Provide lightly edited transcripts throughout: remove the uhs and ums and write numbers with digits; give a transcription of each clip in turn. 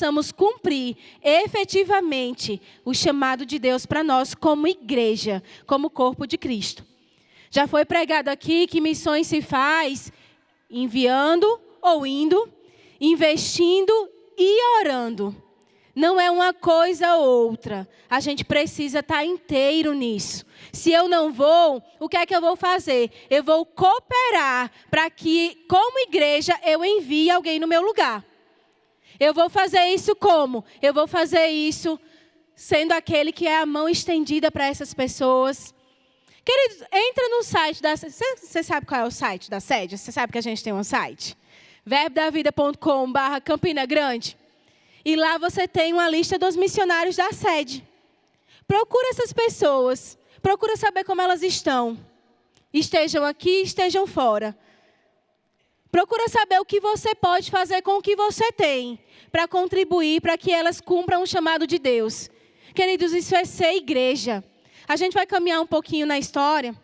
possamos cumprir efetivamente o chamado de Deus para nós como igreja, como corpo de Cristo. Já foi pregado aqui que missões se faz enviando ou indo, investindo e orando. Não é uma coisa ou outra. A gente precisa estar inteiro nisso. Se eu não vou, o que é que eu vou fazer? Eu vou cooperar para que, como igreja, eu envie alguém no meu lugar. Eu vou fazer isso como? Eu vou fazer isso sendo aquele que é a mão estendida para essas pessoas. Queridos, entra no site da... Você sabe qual é o site da sede? Você sabe que a gente tem um site? verbodavida.com/Campina Grande. E lá você tem uma lista dos missionários da sede. Procura essas pessoas. Procura saber como elas estão. Estejam aqui, estejam fora. Procura saber o que você pode fazer com o que você tem. Para contribuir, para que elas cumpram o chamado de Deus. Queridos, isso é ser igreja. A gente vai caminhar um pouquinho na história.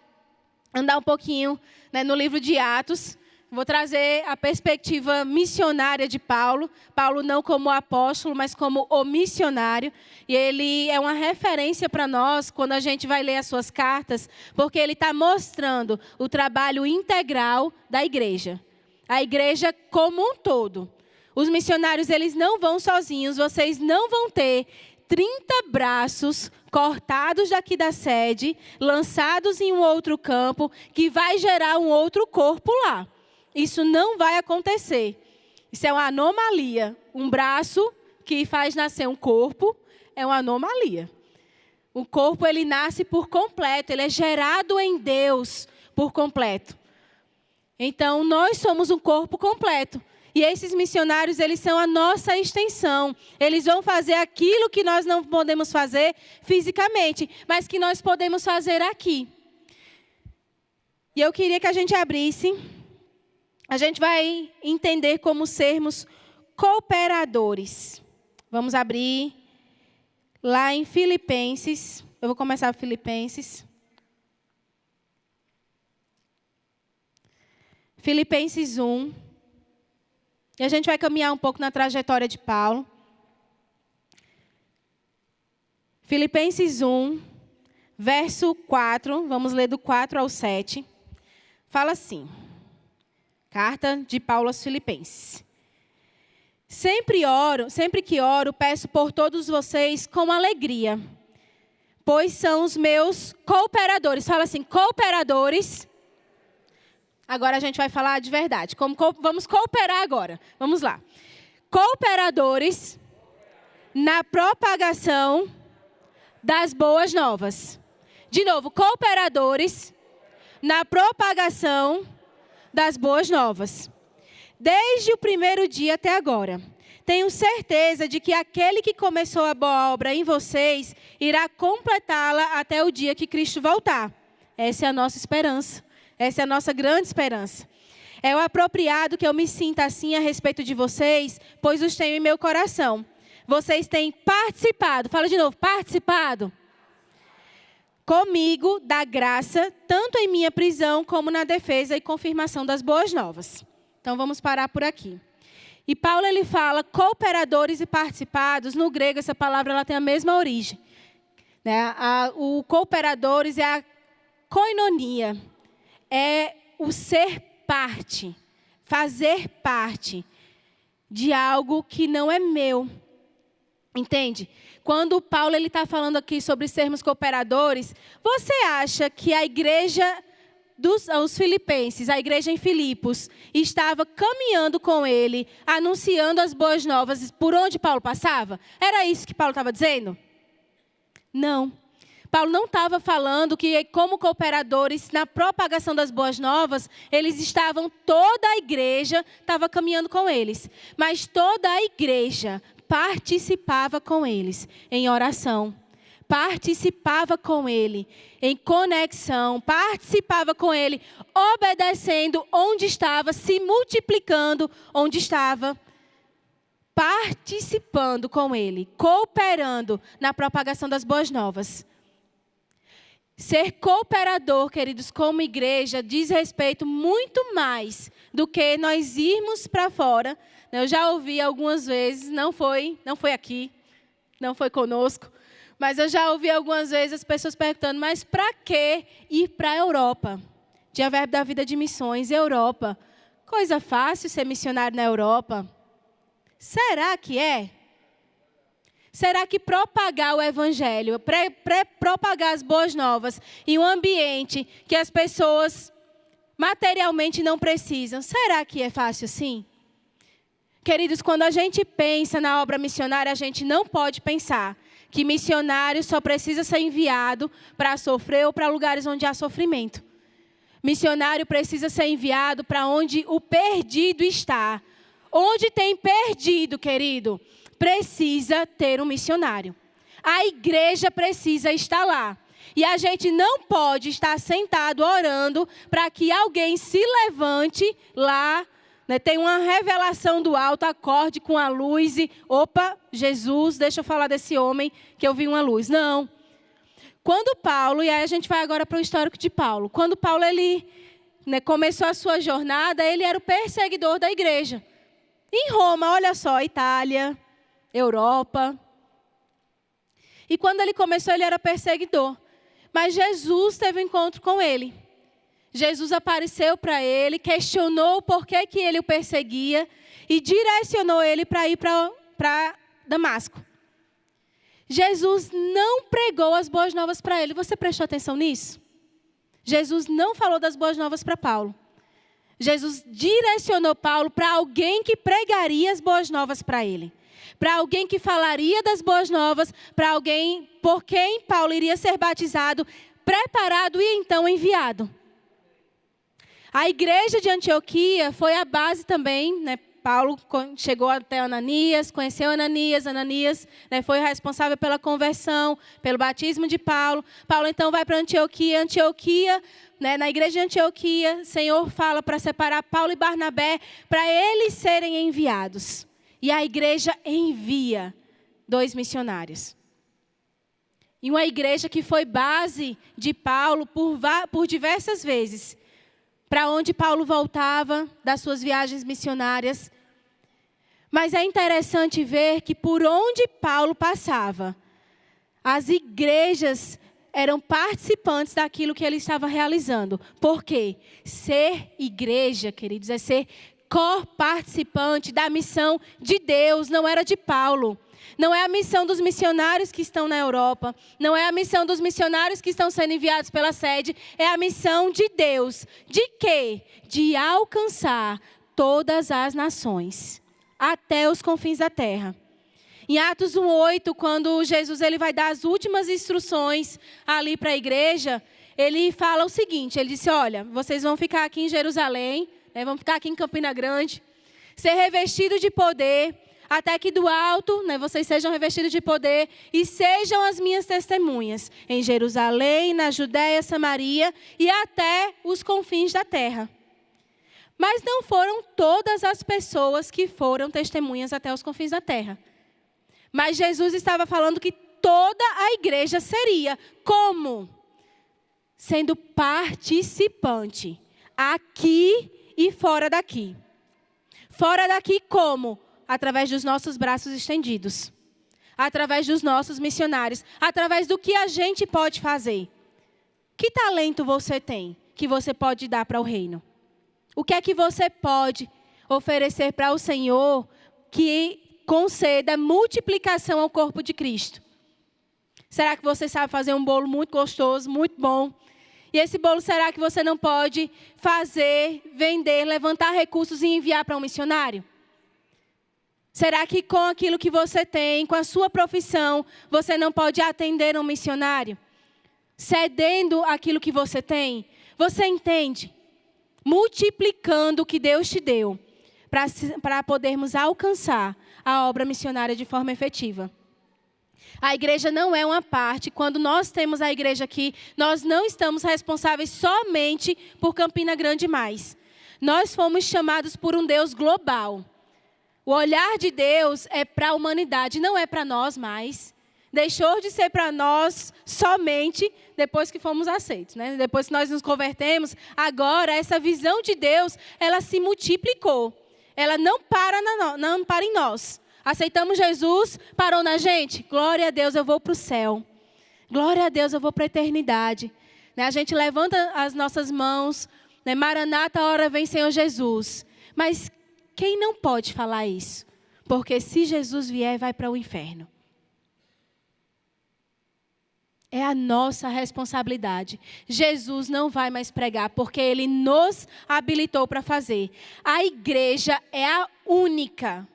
Andar um pouquinho, né, no livro de Atos. Vou trazer a perspectiva missionária de Paulo. Paulo não como apóstolo, mas como o missionário. E ele é uma referência para nós quando a gente vai ler as suas cartas, porque ele está mostrando o trabalho integral da igreja. A igreja como um todo. Os missionários, eles não vão sozinhos. Vocês não vão ter 30 braços cortados daqui da sede, lançados em um outro campo, que vai gerar um outro corpo lá. Isso não vai acontecer. Isso é uma anomalia. Um braço que faz nascer um corpo é uma anomalia. O corpo, ele nasce por completo. Ele é gerado em Deus por completo. Então, nós somos um corpo completo. E esses missionários, eles são a nossa extensão. Eles vão fazer aquilo que nós não podemos fazer fisicamente, mas que nós podemos fazer aqui. E eu queria que a gente abrisse. A gente vai entender como sermos cooperadores. Vamos abrir lá em Filipenses. Eu vou começar por Filipenses. Filipenses 1. E a gente vai caminhar um pouco na trajetória de Paulo. Filipenses 1, verso 4. Vamos ler do 4 ao 7. Fala assim. Carta de Paulo aos Filipenses. Sempre que oro, peço por todos vocês com alegria, pois são os meus cooperadores. Fala assim, cooperadores. Agora a gente vai falar de verdade. Vamos cooperar agora. Vamos lá. Cooperadores na propagação das boas novas. De novo, cooperadores na propagação das boas novas. Desde o primeiro dia até agora, tenho certeza de que aquele que começou a boa obra em vocês irá completá-la até o dia que Cristo voltar. Essa é a nossa esperança. Essa é a nossa grande esperança. É o apropriado que eu me sinta assim a respeito de vocês, pois os tenho em meu coração. Vocês têm participado, fala de novo, participado comigo da graça, tanto em minha prisão como na defesa e confirmação das boas novas. Então vamos parar por aqui. E Paulo, ele fala cooperadores e participados. No grego essa palavra ela tem a mesma origem, né? O cooperadores é a koinonia, é o ser parte, fazer parte de algo que não é meu. Entende? Quando Paulo está falando aqui sobre sermos cooperadores, você acha que a igreja dos filipenses, a igreja em Filipos, estava caminhando com ele, anunciando as boas novas por onde Paulo passava? Era isso que Paulo estava dizendo? Não. Paulo não estava falando que, como cooperadores, na propagação das boas novas, eles estavam, toda a igreja estava caminhando com eles. Mas toda a igreja participava com eles em oração, participava com ele em conexão, participava com ele, obedecendo onde estava, se multiplicando onde estava, participando com ele, cooperando na propagação das boas novas. Ser cooperador, queridos, como igreja, diz respeito muito mais do que nós irmos para fora. Eu já ouvi algumas vezes, não foi aqui, não foi conosco, mas eu já ouvi algumas vezes as pessoas perguntando, mas para que ir para a Europa? Dia Verbo da Vida de Missões, Europa. Coisa fácil ser missionário na Europa. Será que é? Será que propagar o evangelho, propagar as boas novas em um ambiente que as pessoas materialmente não precisam, será que é fácil assim? Queridos, quando a gente pensa na obra missionária, a gente não pode pensar que missionário só precisa ser enviado para sofrer ou para lugares onde há sofrimento. Missionário precisa ser enviado para onde o perdido está. Onde tem perdido, querido, precisa ter um missionário. A igreja precisa estar lá. E a gente não pode estar sentado orando para que alguém se levante lá, né, tem uma revelação do alto, acorde com a luz e, opa, Jesus, deixa eu falar desse homem que eu vi uma luz. Não. Quando Paulo, e aí a gente vai agora para o histórico de Paulo. Quando Paulo ele, né, começou a sua jornada, ele era o perseguidor da igreja. Em Roma, olha só, Itália, Europa. E quando ele começou, ele era perseguidor. Mas Jesus teve um encontro com ele. Jesus apareceu para ele, questionou por que ele o perseguia e direcionou ele para ir para Damasco. Jesus não pregou as boas novas para ele. Você prestou atenção nisso? Jesus não falou das boas novas para Paulo. Jesus direcionou Paulo para alguém que pregaria as boas novas para ele. Para alguém que falaria das boas novas, para alguém por quem Paulo iria ser batizado, preparado e então enviado. A igreja de Antioquia foi a base também, né? Paulo chegou até Ananias, conheceu Ananias. Ananias, né, foi responsável pela conversão, pelo batismo de Paulo. Paulo então vai para Antioquia. Antioquia, né, na igreja de Antioquia, o Senhor fala para separar Paulo e Barnabé, para eles serem enviados. E a igreja envia 2 missionários. E uma igreja que foi base de Paulo por diversas vezes. Para onde Paulo voltava das suas viagens missionárias. Mas é interessante ver que por onde Paulo passava, as igrejas eram participantes daquilo que ele estava realizando. Por quê? Ser igreja, queridos, é ser co-participante da missão de Deus, não era de Paulo. Não é a missão dos missionários que estão na Europa. Não é a missão dos missionários que estão sendo enviados pela sede. É a missão de Deus. De quê? De alcançar todas as nações. Até os confins da terra. Em Atos 1:8, quando Jesus ele vai dar as últimas instruções ali para a igreja, ele fala o seguinte, ele disse, olha, vocês vão ficar aqui em Jerusalém, né, vão ficar aqui em Campina Grande, ser revestidos de poder, até que do alto, né, vocês sejam revestidos de poder e sejam as minhas testemunhas em Jerusalém, na Judéia, Samaria e até os confins da terra. Mas não foram todas as pessoas que foram testemunhas até os confins da terra. Mas Jesus estava falando que toda a igreja seria. Como? Sendo participante. Aqui e fora daqui. Fora daqui como? Através dos nossos braços estendidos. Através dos nossos missionários. Através do que a gente pode fazer. Que talento você tem que você pode dar para o reino? O que é que você pode oferecer para o Senhor que conceda multiplicação ao corpo de Cristo? Será que você sabe fazer um bolo muito gostoso, muito bom? E esse bolo, será que você não pode fazer, vender, levantar recursos e enviar para um missionário? Será que com aquilo que você tem, com a sua profissão, você não pode atender um missionário? Cedendo aquilo que você tem? Você entende? Multiplicando o que Deus te deu, para podermos alcançar a obra missionária de forma efetiva. A igreja não é uma parte. Quando nós temos a igreja aqui, nós não estamos responsáveis somente por Campina Grande mais. Nós fomos chamados por um Deus global. O olhar de Deus é para a humanidade, não é para nós mais. deixou de ser para nós somente depois que fomos aceitos, né? Depois que nós nos convertemos, agora essa visão de Deus, ela se multiplicou. Ela não para em nós. Aceitamos Jesus, parou na gente? Glória a Deus, eu vou para o céu. Glória a Deus, eu vou para a eternidade. Né? A gente levanta as nossas mãos, né? Maranata, a hora vem, Senhor Jesus. Mas quem não pode falar isso? Porque se Jesus vier, vai para o inferno. É a nossa responsabilidade. Jesus não vai mais pregar, porque Ele nos habilitou para fazer. A igreja é a única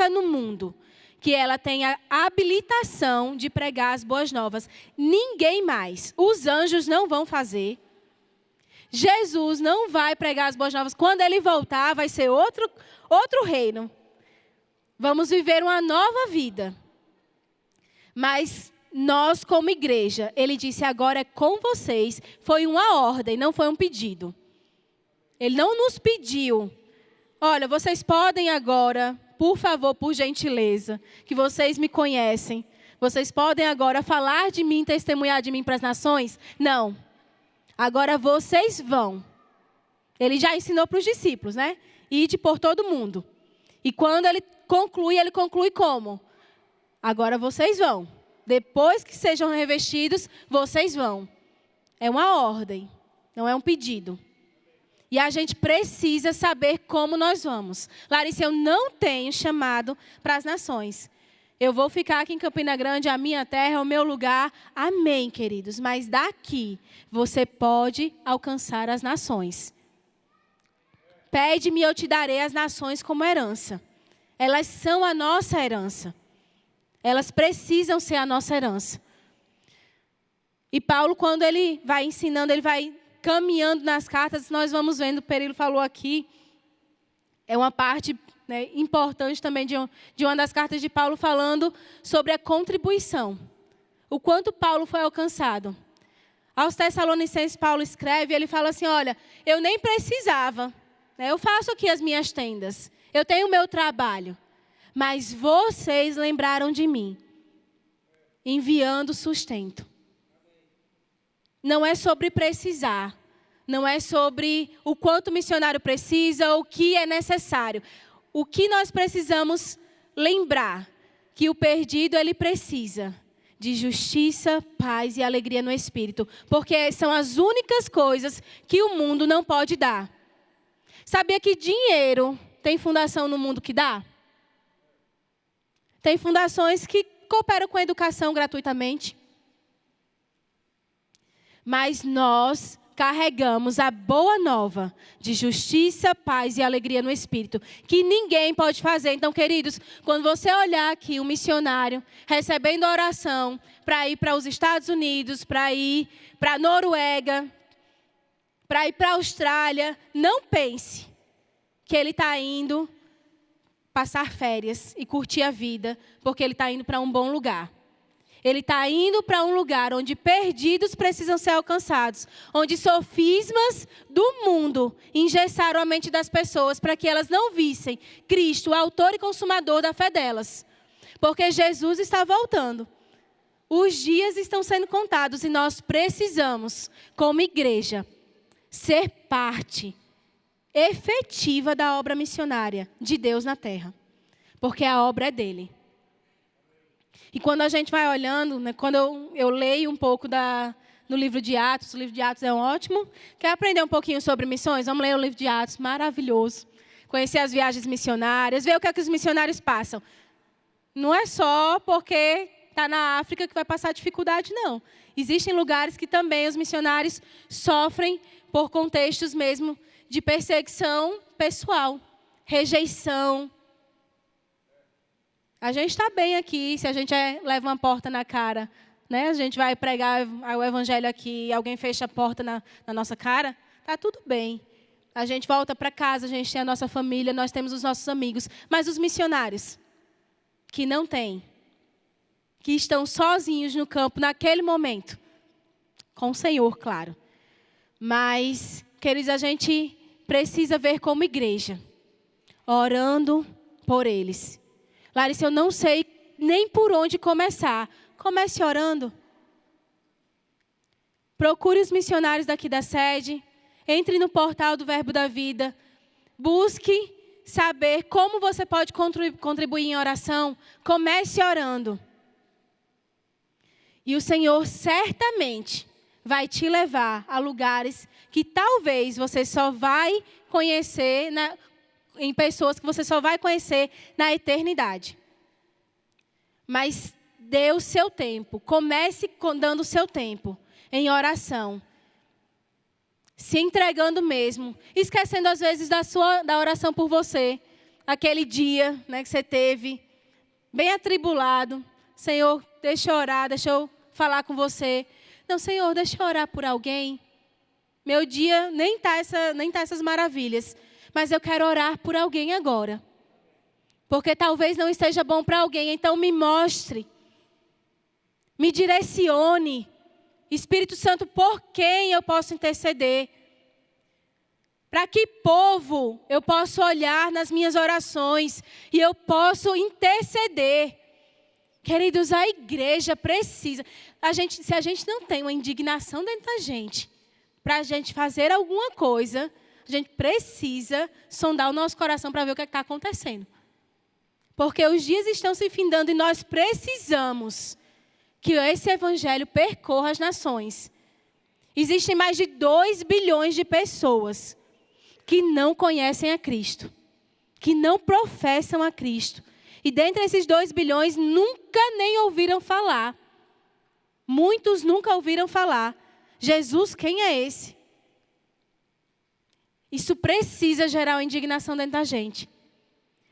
no mundo, que ela tem a habilitação de pregar as boas novas. Ninguém mais. Os anjos não vão fazer. Jesus não vai pregar as boas novas. Quando Ele voltar, vai ser outro reino. Vamos viver uma nova vida. Mas nós, como igreja, Ele disse, agora é com vocês. Foi uma ordem, não foi um pedido. Ele não nos pediu. Olha, vocês podem agora, por favor, por gentileza, que vocês me conhecem. Vocês podem agora falar de mim, testemunhar de mim para as nações? Não. Agora vocês vão. Ele já ensinou para os discípulos, né? Ide por todo mundo. E quando ele conclui como? Agora vocês vão. Depois que sejam revestidos, vocês vão. É uma ordem, não é um pedido. E a gente precisa saber como nós vamos. Larissa, eu não tenho chamado para as nações. Eu vou ficar aqui em Campina Grande, a minha terra, o meu lugar. Amém, queridos. Mas daqui, você pode alcançar as nações. Pede-me, eu te darei as nações como herança. Elas são a nossa herança. Elas precisam ser a nossa herança. E Paulo, quando ele vai ensinando, ele vai caminhando nas cartas, nós vamos vendo, o Perilo falou aqui, é uma parte, né, importante também de uma das cartas de Paulo falando sobre a contribuição. O quanto Paulo foi alcançado. Aos Tessalonicenses, Paulo escreve, ele fala assim, olha, eu nem precisava, né, eu faço aqui as minhas tendas, eu tenho o meu trabalho, mas vocês lembraram de mim, enviando sustento. Não é sobre precisar, não é sobre o quanto o missionário precisa, ou o que é necessário. O que nós precisamos lembrar, que o perdido ele precisa de justiça, paz e alegria no Espírito, porque são as únicas coisas que o mundo não pode dar. Sabia que dinheiro tem fundação no mundo que dá? Tem fundações que cooperam com a educação gratuitamente. Mas nós carregamos a boa nova de justiça, paz e alegria no Espírito, que ninguém pode fazer. Então, queridos, quando você olhar aqui um missionário recebendo oração para ir para os Estados Unidos, para ir para a Noruega, para ir para a Austrália, não pense que ele está indo passar férias e curtir a vida, porque ele está indo para um bom lugar. Ele está indo para um lugar onde perdidos precisam ser alcançados. Onde sofismas do mundo engessaram a mente das pessoas para que elas não vissem Cristo, o autor e consumador da fé delas. Porque Jesus está voltando. Os dias estão sendo contados e nós precisamos, como igreja, ser parte efetiva da obra missionária de Deus na terra. Porque a obra é dele. E quando a gente vai olhando, né, quando eu leio um pouco no livro de Atos, o livro de Atos é um ótimo. Quer aprender um pouquinho sobre missões? Vamos ler o livro de Atos, maravilhoso. Conhecer as viagens missionárias, ver o que é que os missionários passam. Não é só porque está na África que vai passar dificuldade, não. Existem lugares que também os missionários sofrem por contextos mesmo de perseguição pessoal, rejeição. A gente está bem aqui, se a gente leva uma porta na cara, né? A gente vai pregar o evangelho aqui e alguém fecha a porta na nossa cara, está tudo bem. A gente volta para casa, a gente tem a nossa família, nós temos os nossos amigos. Mas os missionários que não têm, que estão sozinhos no campo naquele momento, com o Senhor, claro. Mas, queridos, a gente precisa ver como igreja, orando por eles. Larissa, eu não sei nem por onde começar. Comece orando. Procure os missionários daqui da sede. Entre no portal do Verbo da Vida. Busque saber como você pode contribuir em oração. Comece orando. E o Senhor certamente vai te levar a lugares que talvez você só vai conhecer, em pessoas que você só vai conhecer na eternidade. Mas dê o seu tempo. Comece dando o seu tempo em oração. Se entregando mesmo. Esquecendo às vezes da oração por você. Aquele dia, né, que você teve, bem atribulado. Senhor, deixa eu orar, deixa eu falar com você. Não, Senhor, deixa eu orar por alguém. Meu dia nem tá essas maravilhas. Mas eu quero orar por alguém agora. Porque talvez não esteja bom para alguém. Então me mostre. Me direcione. Espírito Santo, por quem eu posso interceder? Para que povo eu posso olhar nas minhas orações e eu posso interceder? Queridos, a igreja precisa. Se a gente não tem uma indignação dentro da gente, para a gente fazer alguma coisa, a gente precisa sondar o nosso coração para ver o que está acontecendo. Porque os dias estão se findando e nós precisamos que esse evangelho percorra as nações. Existem mais de 2 bilhões de pessoas que não conhecem a Cristo, que não professam a Cristo. E dentre esses 2 bilhões, nunca nem ouviram falar. Muitos nunca ouviram falar. Jesus, quem é esse? Isso precisa gerar uma indignação dentro da gente.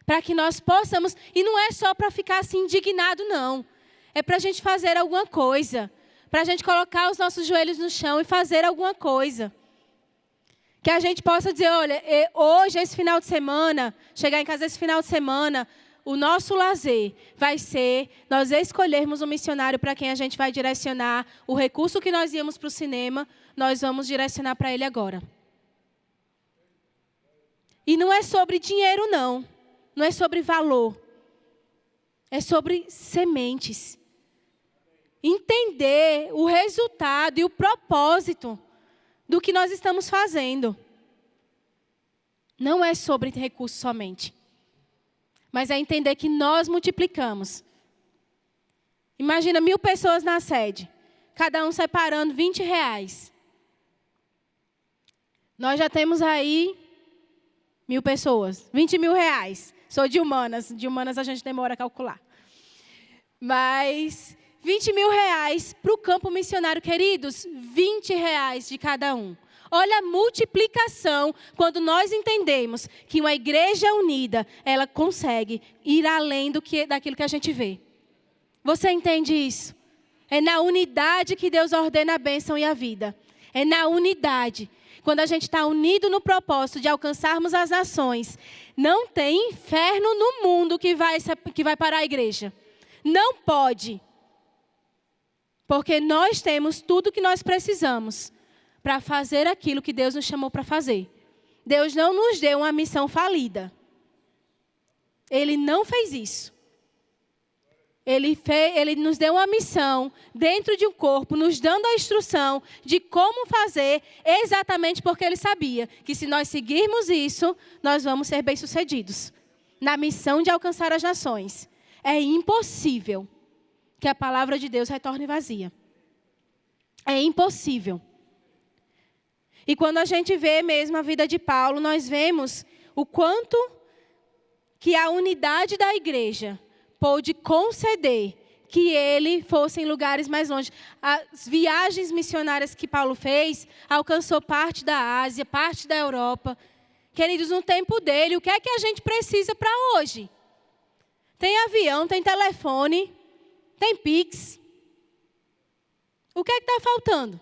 Para que nós possamos, e não é só para ficar assim indignado, não. É para a gente fazer alguma coisa. Para a gente colocar os nossos joelhos no chão e fazer alguma coisa. Que a gente possa dizer, olha, hoje, esse final de semana, chegar em casa esse final de semana, o nosso lazer vai ser nós escolhermos um missionário para quem a gente vai direcionar o recurso que nós íamos para o cinema, nós vamos direcionar para ele agora. E não é sobre dinheiro, não. Não é sobre valor. É sobre sementes. Entender o resultado e o propósito do que nós estamos fazendo. Não é sobre recurso somente. Mas é entender que nós multiplicamos. Imagina 1.000 pessoas na sede. Cada um separando R$20. Nós já temos aí 1.000 pessoas. R$20.000. Sou de humanas. De humanas a gente demora a calcular. Mas R$20.000 para o campo missionário, queridos. R$20 de cada um. Olha a multiplicação quando nós entendemos que uma igreja unida, ela consegue ir além daquilo que a gente vê. Você entende isso? É na unidade que Deus ordena a bênção e a vida. É na unidade. Quando a gente está unido no propósito de alcançarmos as nações, não tem inferno no mundo que vai parar a igreja. Não pode. Porque nós temos tudo que nós precisamos para fazer aquilo que Deus nos chamou para fazer. Deus não nos deu uma missão falida. Ele não fez isso. Ele nos deu uma missão dentro de um corpo, nos dando a instrução de como fazer, exatamente porque Ele sabia que se nós seguirmos isso, nós vamos ser bem-sucedidos na missão de alcançar as nações. É impossível que a palavra de Deus retorne vazia. É impossível. E quando a gente vê mesmo a vida de Paulo, nós vemos o quanto que a unidade da igreja pôde conceder que ele fosse em lugares mais longe. As viagens missionárias que Paulo fez, alcançou parte da Ásia, parte da Europa. Queridos, no tempo dele, o que é que a gente precisa para hoje? Tem avião, tem telefone, tem Pix. O que é que está faltando?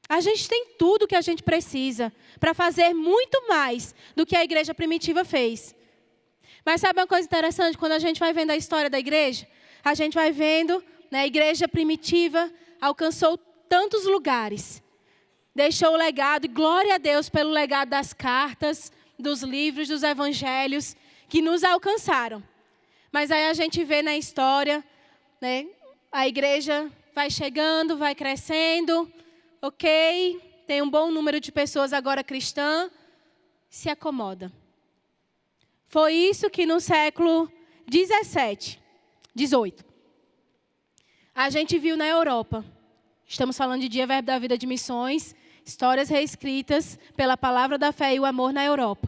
A gente tem tudo que a gente precisa para fazer muito mais do que a igreja primitiva fez. Mas sabe uma coisa interessante? Quando a gente vai vendo a história da igreja, a gente vai vendo, né, a igreja primitiva alcançou tantos lugares. Deixou o legado, e glória a Deus pelo legado das cartas, dos livros, dos evangelhos, que nos alcançaram. Mas aí a gente vê na história, né, a igreja vai chegando, vai crescendo, ok, tem um bom número de pessoas agora cristãs, se acomoda. Foi isso que no século 17, 18, a gente viu na Europa. Estamos falando de Dia Verbo da Vida de Missões, histórias reescritas pela palavra da fé e o amor na Europa.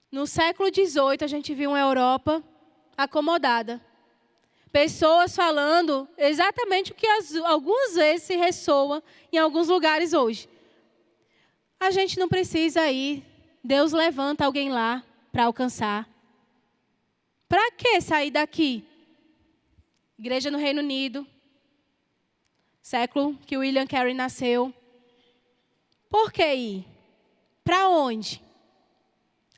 No século 18, a gente viu uma Europa acomodada. Pessoas falando exatamente o que algumas vezes se ressoa em alguns lugares hoje. A gente não precisa ir. Deus levanta alguém lá para alcançar. Para que sair daqui? Igreja no Reino Unido. Século que William Carey nasceu. Por que ir? Para onde?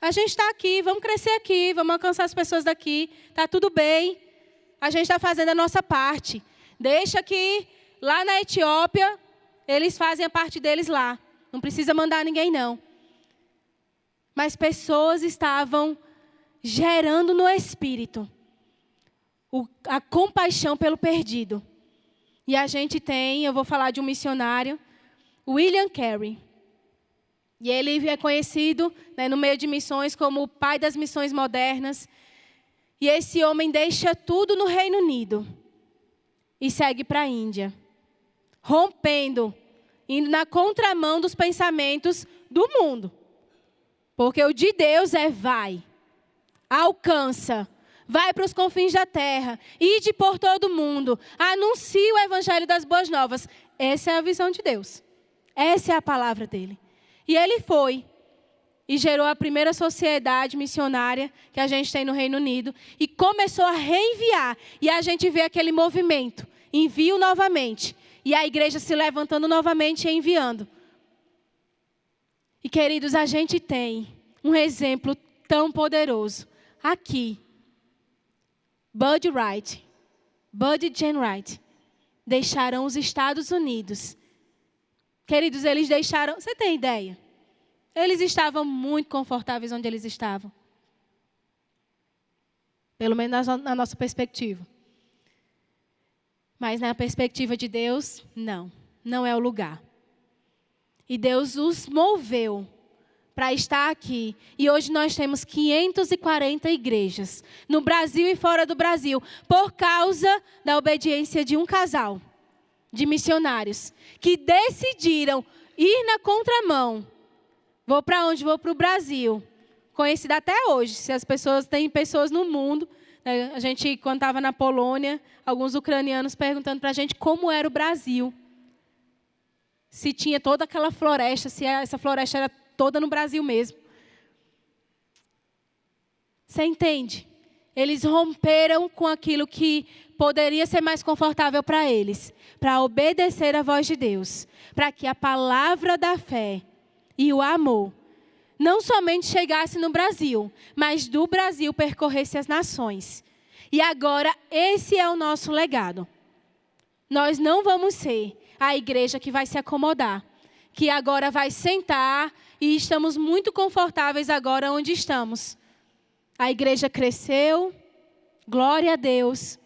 A gente está aqui, vamos crescer aqui, vamos alcançar as pessoas daqui. Está tudo bem. A gente está fazendo a nossa parte. Deixa que lá na Etiópia, eles fazem a parte deles lá. Não precisa mandar ninguém, não. Mas pessoas estavam gerando no espírito a compaixão pelo perdido. E a gente tem, eu vou falar de um missionário, William Carey. E ele é conhecido, né, no meio de missões como o pai das missões modernas. E esse homem deixa tudo no Reino Unido e segue para a Índia, rompendo, indo na contramão dos pensamentos do mundo. Porque o de Deus é vai, alcança, vai para os confins da terra, ide por todo o mundo, anuncie o evangelho das boas novas. Essa é a visão de Deus. Essa é a palavra dele. E ele foi e gerou a primeira sociedade missionária que a gente tem no Reino Unido e começou a reenviar. E a gente vê aquele movimento, envio novamente. E a igreja se levantando novamente e enviando. E queridos, a gente tem um exemplo tão poderoso aqui. Bud e Jane Wright deixaram os Estados Unidos. Queridos, eles deixaram... Você tem ideia? Eles estavam muito confortáveis onde eles estavam. Pelo menos na nossa perspectiva. Mas na perspectiva de Deus, não. Não é o lugar. E Deus os moveu para estar aqui. E hoje nós temos 540 igrejas. No Brasil e fora do Brasil. Por causa da obediência de um casal de missionários. Que decidiram ir na contramão. Vou para onde? Vou para o Brasil. Conhecida até hoje. Se as pessoas têm pessoas no mundo. Né? A gente, quando estava na Polônia, alguns ucranianos perguntando para a gente como era o Brasil. Se tinha toda aquela floresta, se essa floresta era toda no Brasil mesmo. Você entende? Eles romperam com aquilo que poderia ser mais confortável para eles. Para obedecer à voz de Deus. Para que a palavra da fé e o amor não somente chegasse no Brasil, mas do Brasil percorresse as nações. E agora esse é o nosso legado. Nós não vamos ser a igreja que vai se acomodar, que agora vai sentar e estamos muito confortáveis agora onde estamos. A igreja cresceu, glória a Deus,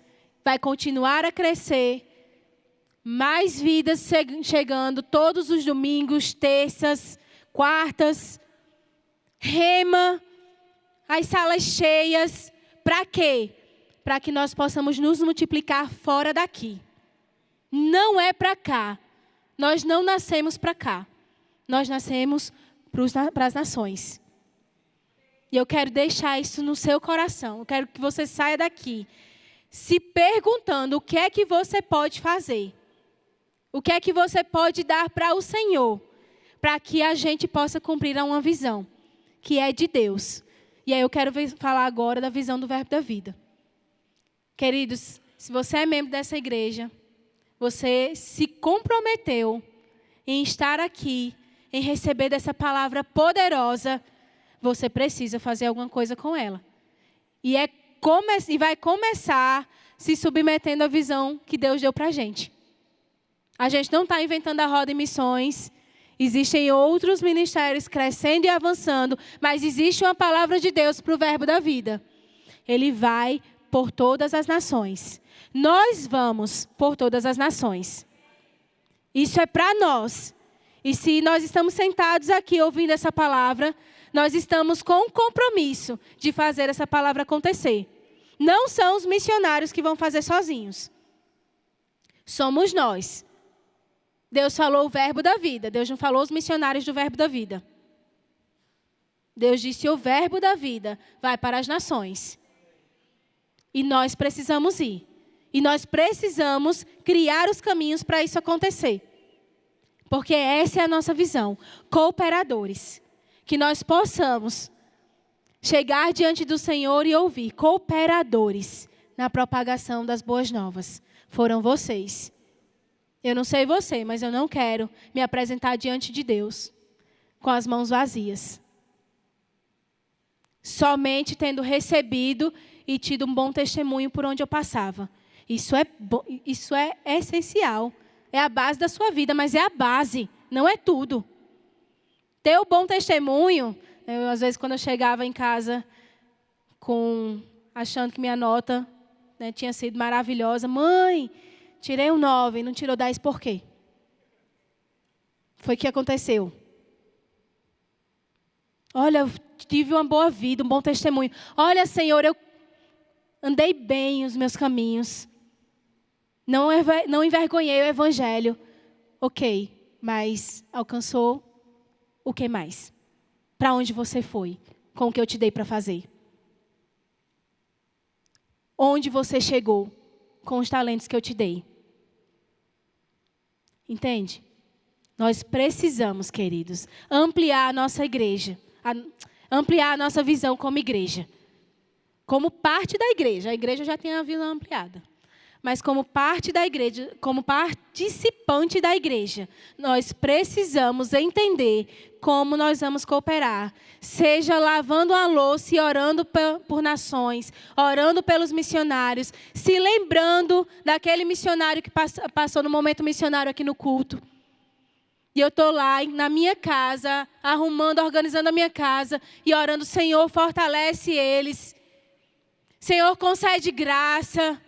vai continuar a crescer, mais vidas chegando todos os domingos, terças, quartas, rema, as salas cheias. Para quê? Para que nós possamos nos multiplicar fora daqui. Não é para cá. Nós não nascemos para cá. Nós nascemos para as nações. E eu quero deixar isso no seu coração. Eu quero que você saia daqui se perguntando o que é que você pode fazer. O que é que você pode dar para o Senhor. Para que a gente possa cumprir uma visão, que é de Deus. E aí eu quero falar agora da visão do Verbo da Vida. Queridos, se você é membro dessa igreja, você se comprometeu em estar aqui, em receber dessa palavra poderosa, você precisa fazer alguma coisa com ela. E vai começar se submetendo à visão que Deus deu para a gente. A gente não está inventando a roda em missões. Existem outros ministérios crescendo e avançando, mas existe uma palavra de Deus para o Verbo da Vida. Ele vai por todas as nações. Nós vamos por todas as nações. Isso é para nós. E se nós estamos sentados aqui ouvindo essa palavra, nós estamos com um compromisso de fazer essa palavra acontecer. Não são os missionários que vão fazer sozinhos. Somos nós. Deus falou o verbo da vida. Deus não falou os missionários do verbo da vida. Deus disse o verbo da vida vai para as nações. E nós precisamos ir. E nós precisamos criar os caminhos para isso acontecer. Porque essa é a nossa visão. Cooperadores. Que nós possamos chegar diante do Senhor e ouvir. Cooperadores na propagação das boas novas. Foram vocês. Eu não sei você, mas eu não quero me apresentar diante de Deus com as mãos vazias. Somente tendo recebido e tido um bom testemunho por onde eu passava. Isso é essencial. É a base da sua vida, mas é a base, não é tudo. Ter o bom testemunho, às vezes quando eu chegava em casa achando que minha nota tinha sido maravilhosa. Mãe, tirei um 9, não tirou 10 por quê? Foi o que aconteceu. Olha, eu tive uma boa vida, um bom testemunho. Olha, Senhor, eu andei bem os meus caminhos. Não envergonhei o Evangelho. Ok, mas alcançou o que mais? Para onde você foi com o que eu te dei para fazer? Onde você chegou com os talentos que eu te dei? Entende? Nós precisamos, queridos, ampliar a nossa igreja. Ampliar a nossa visão como igreja. Como parte da igreja. A igreja já tem a visão ampliada. Mas como parte da igreja, como participante da igreja, nós precisamos entender como nós vamos cooperar. Seja lavando a louça e orando por nações, orando pelos missionários, se lembrando daquele missionário que passou no momento missionário aqui no culto. E eu estou lá na minha casa, arrumando, organizando a minha casa e orando, Senhor, fortalece eles. Senhor, concede graça.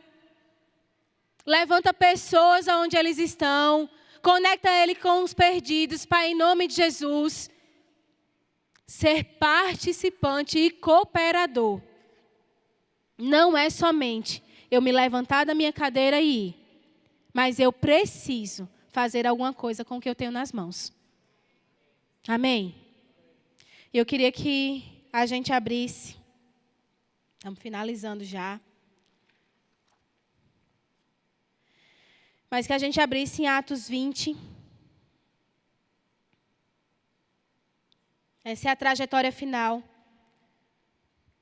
Levanta pessoas aonde eles estão. Conecta ele com os perdidos, Pai, em nome de Jesus. Ser participante e cooperador. Não é somente eu me levantar da minha cadeira e ir. Mas eu preciso fazer alguma coisa com o que eu tenho nas mãos. Amém? Eu queria que a gente abrisse. Estamos finalizando já. Mas que a gente abrisse em Atos 20. Essa é a trajetória final.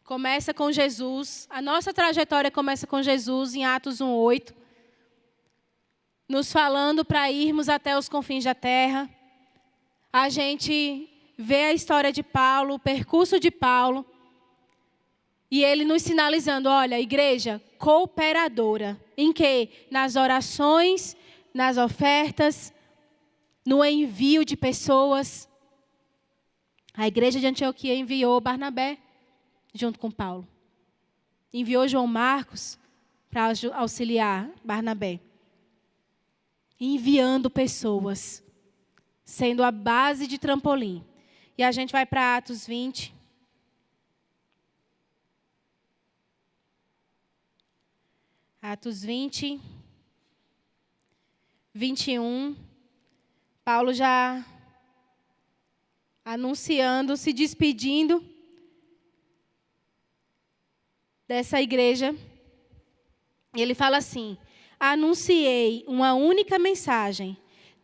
Começa com Jesus. A nossa trajetória começa com Jesus em Atos 1:8. Nos falando para irmos até os confins da terra. A gente vê a história de Paulo, o percurso de Paulo. E ele nos sinalizando, olha, igreja cooperadora. Em quê? Nas orações, nas ofertas, no envio de pessoas. A igreja de Antioquia enviou Barnabé junto com Paulo. Enviou João Marcos para auxiliar Barnabé. Enviando pessoas, sendo a base de trampolim. E a gente vai para Atos 20. Atos 20, 21. Paulo já anunciando, se despedindo dessa igreja. Ele fala assim: anunciei uma única mensagem,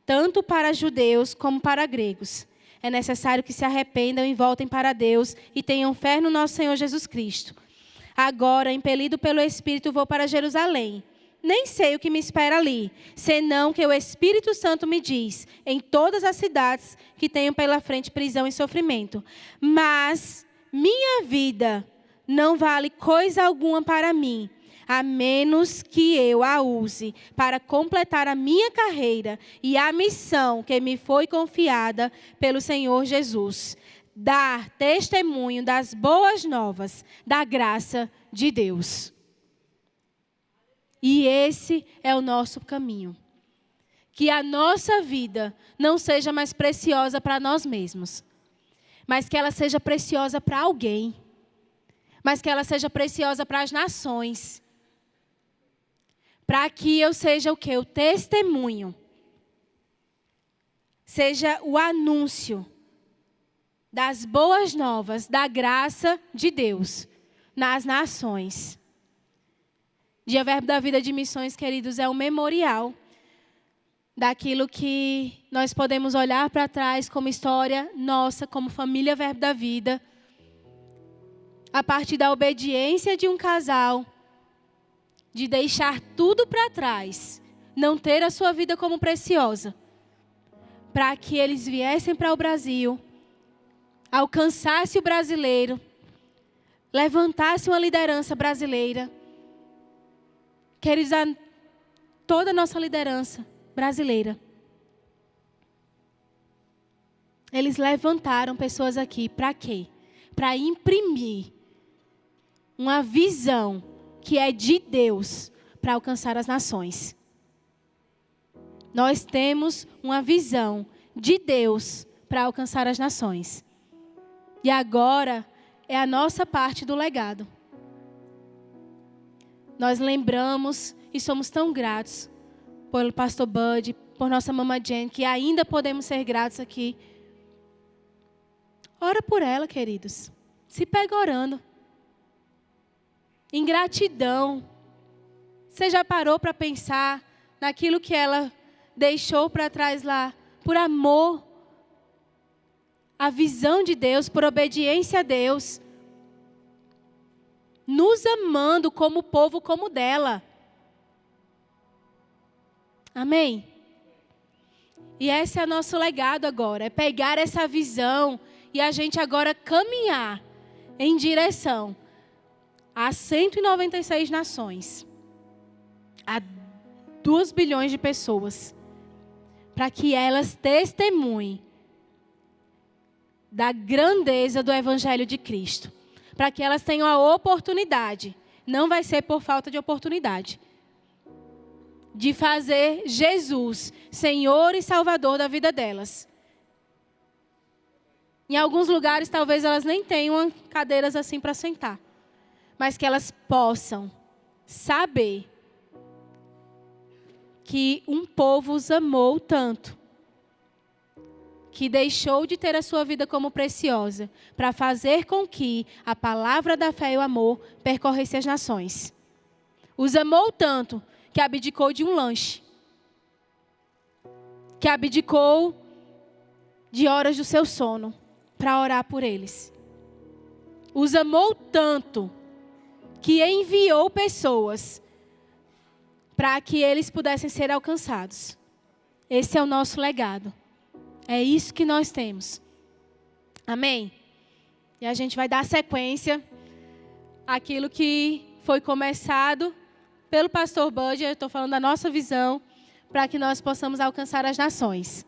tanto para judeus como para gregos. É necessário que se arrependam e voltem para Deus e tenham fé no nosso Senhor Jesus Cristo. Agora, impelido pelo Espírito, vou para Jerusalém. Nem sei o que me espera ali, senão que o Espírito Santo me diz, em todas as cidades que tenho pela frente prisão e sofrimento. Mas minha vida não vale coisa alguma para mim, a menos que eu a use para completar a minha carreira e a missão que me foi confiada pelo Senhor Jesus. Dar testemunho das boas novas, da graça de Deus. E esse é o nosso caminho. Que a nossa vida não seja mais preciosa para nós mesmos, mas que ela seja preciosa para alguém. Mas que ela seja preciosa para as nações. Para que eu seja o quê? O testemunho. Seja o anúncio das boas novas, da graça de Deus nas nações. Dia Verbo da Vida de Missões, queridos, é um memorial daquilo que nós podemos olhar para trás como história nossa, como família Verbo da Vida, a partir da obediência de um casal, de deixar tudo para trás, não ter a sua vida como preciosa, para que eles viessem para o Brasil, alcançasse o brasileiro, levantasse uma liderança brasileira. Queridos, toda a nossa liderança brasileira. Eles levantaram pessoas aqui, para quê? Para imprimir uma visão que é de Deus para alcançar as nações. Nós temos uma visão de Deus para alcançar as nações. E agora é a nossa parte do legado. Nós lembramos e somos tão gratos pelo pastor Bud, por nossa mamãe Jane, que ainda podemos ser gratos aqui. Ora por ela, queridos. Se pega orando. Em gratidão. Você já parou para pensar naquilo que ela deixou para trás lá? Por amor. A visão de Deus, por obediência a Deus. Nos amando como povo como dela. Amém? E esse é o nosso legado agora. É pegar essa visão e a gente agora caminhar em direção a 196 nações. A 2 bilhões de pessoas. Para que elas testemunhem da grandeza do Evangelho de Cristo. Para que elas tenham a oportunidade, não vai ser por falta de oportunidade, de fazer Jesus Senhor e Salvador da vida delas. Em alguns lugares, talvez elas nem tenham cadeiras assim para sentar, mas que elas possam saber que um povo os amou tanto, que deixou de ter a sua vida como preciosa, para fazer com que a palavra da fé e o amor percorresse as nações. Os amou tanto que abdicou de um lanche, que abdicou de horas do seu sono para orar por eles. Os amou tanto que enviou pessoas para que eles pudessem ser alcançados. Esse é o nosso legado. É isso que nós temos. Amém? E a gente vai dar sequência àquilo que foi começado pelo pastor Bud. Eu estou falando da nossa visão para que nós possamos alcançar as nações.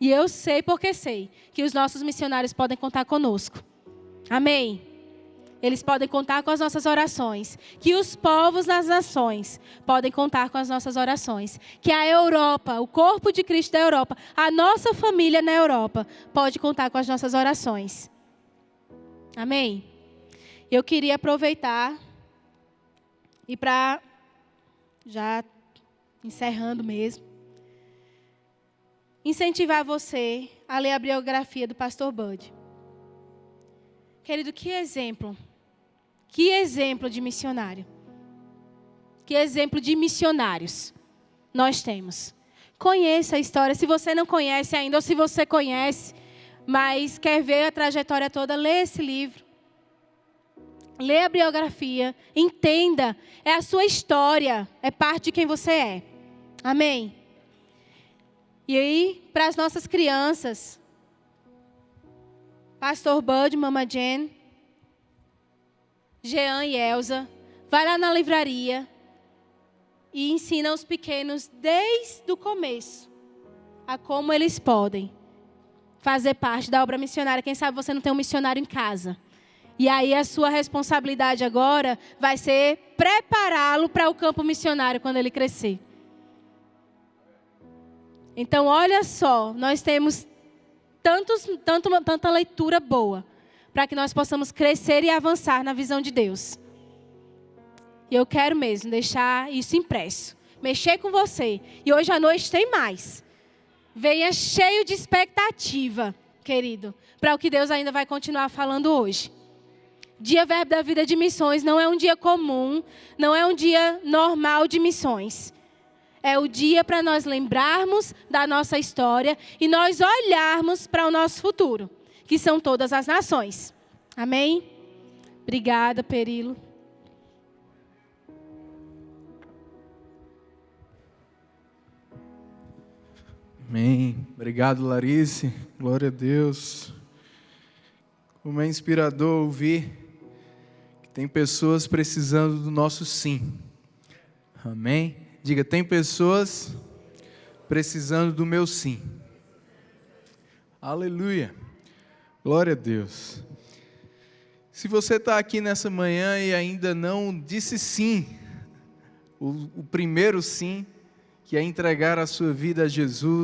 E eu sei porque sei que os nossos missionários podem contar conosco. Amém? Eles podem contar com as nossas orações. Que os povos das nações podem contar com as nossas orações. Que a Europa, o corpo de Cristo da Europa, a nossa família na Europa, pode contar com as nossas orações. Amém? Eu queria aproveitar e para, já encerrando mesmo, incentivar você a ler a biografia do pastor Bud. Querido, que exemplo de missionário. Que exemplo de missionários nós temos. Conheça a história. Se você não conhece ainda, ou se você conhece, mas quer ver a trajetória toda, lê esse livro. Lê a biografia. Entenda. É a sua história. É parte de quem você é. Amém? E aí, para as nossas crianças, pastor Bud, Mama Jen, Jean e Elza, vai lá na livraria e ensina aos pequenos desde o começo a como eles podem fazer parte da obra missionária. Quem sabe você não tem um missionário em casa. E aí a sua responsabilidade agora vai ser prepará-lo para o campo missionário quando ele crescer. Então, olha só, nós temos tanta leitura boa para que nós possamos crescer e avançar na visão de Deus. E eu quero mesmo deixar isso impresso, mexer com você. E hoje à noite tem mais. Venha cheio de expectativa, querido, para o que Deus ainda vai continuar falando hoje. Dia Verbo da Vida de Missões não é um dia comum, não é um dia normal de missões. É o dia para nós lembrarmos da nossa história e nós olharmos para o nosso futuro, que são todas as nações. Amém? Obrigada, Perilo. Amém. Obrigado, Larice. Glória a Deus. Como é inspirador ouvir que tem pessoas precisando do nosso sim. Amém. Diga, tem pessoas precisando do meu sim. Aleluia. Glória a Deus. Se você está aqui nessa manhã e ainda não disse sim, o primeiro sim, que é entregar a sua vida a Jesus,